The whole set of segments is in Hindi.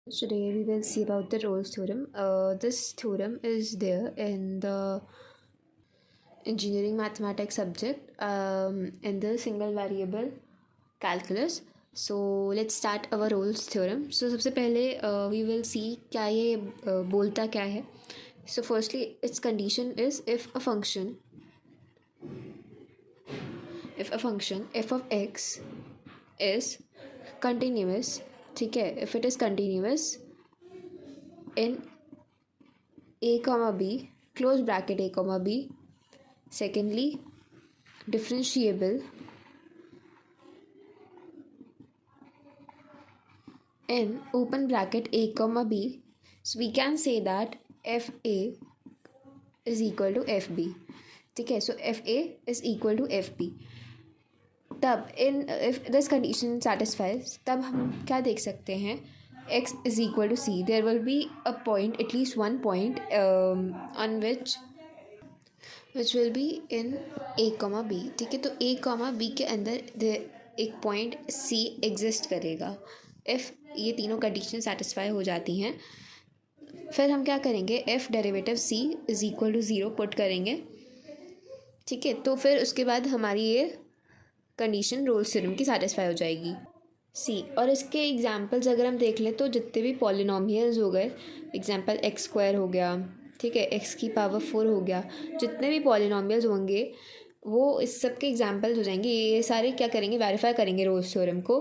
Today we will see about the Rolle's theorem. This theorem is there in the engineering mathematics subject in the single variable calculus. So let's start our Rolle's theorem. So सबसे पहले we will see क्या ये बोलता क्या है. So firstly its condition is if a function f of x is continuous, ठीक है, if it is continuous in a comma b close bracket a comma b, secondly differentiable in open bracket a comma b, so we can say that fa is equal to fb, ठीक है. So fa is equal to fb. तब इन इफ दिस कंडीशन सेटिस्फाइज तब हम क्या देख सकते हैं, x is equal to c, there will be a point, at least one point on which will be in a comma b, ठीक है. तो ए कॉमा बी के अंदर एक पॉइंट सी एग्जिस्ट करेगा. इफ़ ये तीनों कंडीशन सेटिस्फाई हो जाती हैं फिर हम क्या करेंगे, f derivative c is equal to zero put करेंगे, ठीक है. तो फिर उसके बाद हमारी ये कंडीशन रोल्स थ्योरम की सेटिस्फाई हो जाएगी. सी और इसके एग्जांपल्स अगर हम देख लें तो जितने भी पॉलिनोमियल्स हो गए, एग्जांपल एक्स स्क्वायर हो गया, ठीक है, एक्स की पावर 4 हो गया, जितने भी पॉलिनोमियल्स होंगे वो इस सब के एग्जांपल्स हो जाएंगे. ये सारे क्या करेंगे, वेरीफाई करेंगे रोल्स थ्योरम को,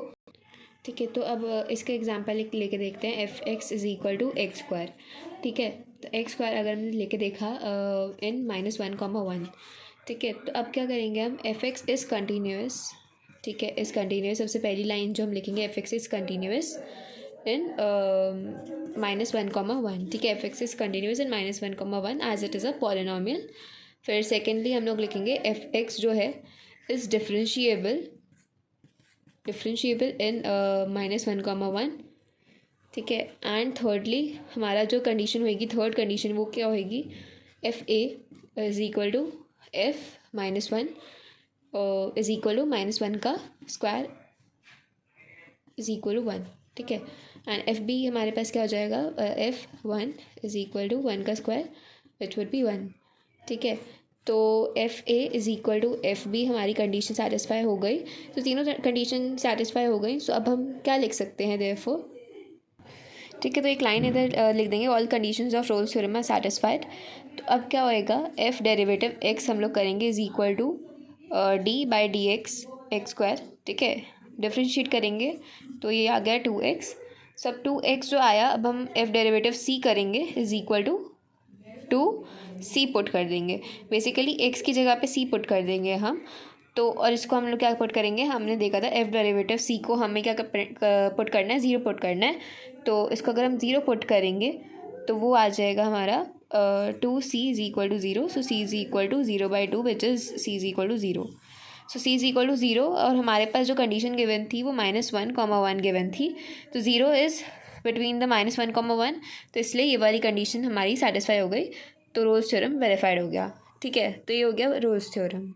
ठीक है. तो अब इसका एग्जांपल एक लेके देखते हैं, f x is equal to x square, ठीक है. तो एक्स स्क्वायर अगर हमने लेके देखा इन -1,1, ठीक है. तो अब क्या करेंगे हम, एफ एक्स इज़ कंटिन्यूस, ठीक है, इज़ कंटिन्यूस. सबसे पहली लाइन जो हम लिखेंगे, f x is continuous in -1,1, ठीक है. F x is continuous in -1,1 as it is a polynomial. फिर सेकेंडली हम लोग लिखेंगे एफ एक्स जो है इज़ डिफरेंशिएबल इन -1,1, ठीक है. एंड थर्डली हमारा जो कंडीशन होएगी, थर्ड कंडीशन वो क्या होएगी, f a is equal to f -1 is equal to -1 का स्क्वायर इज इक्वल टू 1, ठीक है. एंड एफ बी हमारे पास क्या हो जाएगा, f1 इज इक्वल टू 1 का स्क्वायर विच वुड बी 1, ठीक है. तो f a is equal to f b हमारी कंडीशन सेटिस्फाई हो गई. तो तीनों कंडीशन सेटिस्फाई हो गई. सो अब हम क्या लिख सकते हैं, देयरफॉर, ठीक है. तो एक लाइन इधर लिख देंगे, all conditions of Rolle's theorem are satisfied. तो अब क्या होएगा, एफ डेरिवेटिव एक्स हम लोग करेंगे is equal to d by d x x square, ठीक है. डिफ्रेंशिएट करेंगे तो ये आ गया 2x. सब 2x जो आया, अब हम एफ डेरिवेटिव सी करेंगे is equal to 2c put कर देंगे. बेसिकली x की जगह पे c पुट कर देंगे हम. तो और इसको हम लोग क्या पुट करेंगे, हमने देखा था एफ डेरिवेटिव सी को हमें क्या पुट करना है, 0 पुट करना है. तो इसको अगर हम 0 पुट करेंगे तो वो आ जाएगा हमारा 2c is equal to 0. So c is equal to 0/2 which is c is equal to 0. So c is equal to 0 और हमारे पास जो कंडीशन गिवन थी वो -1,1 गिवन थी. तो 0 इज़ बिटवीन द -1,1, तो इसलिए ये वाली कंडीशन हमारी सेटिस्फाई हो गई. तो रोल्स थ्योरम वेरीफाइड हो गया, ठीक है. तो ये हो गया रोल्स थ्योरम.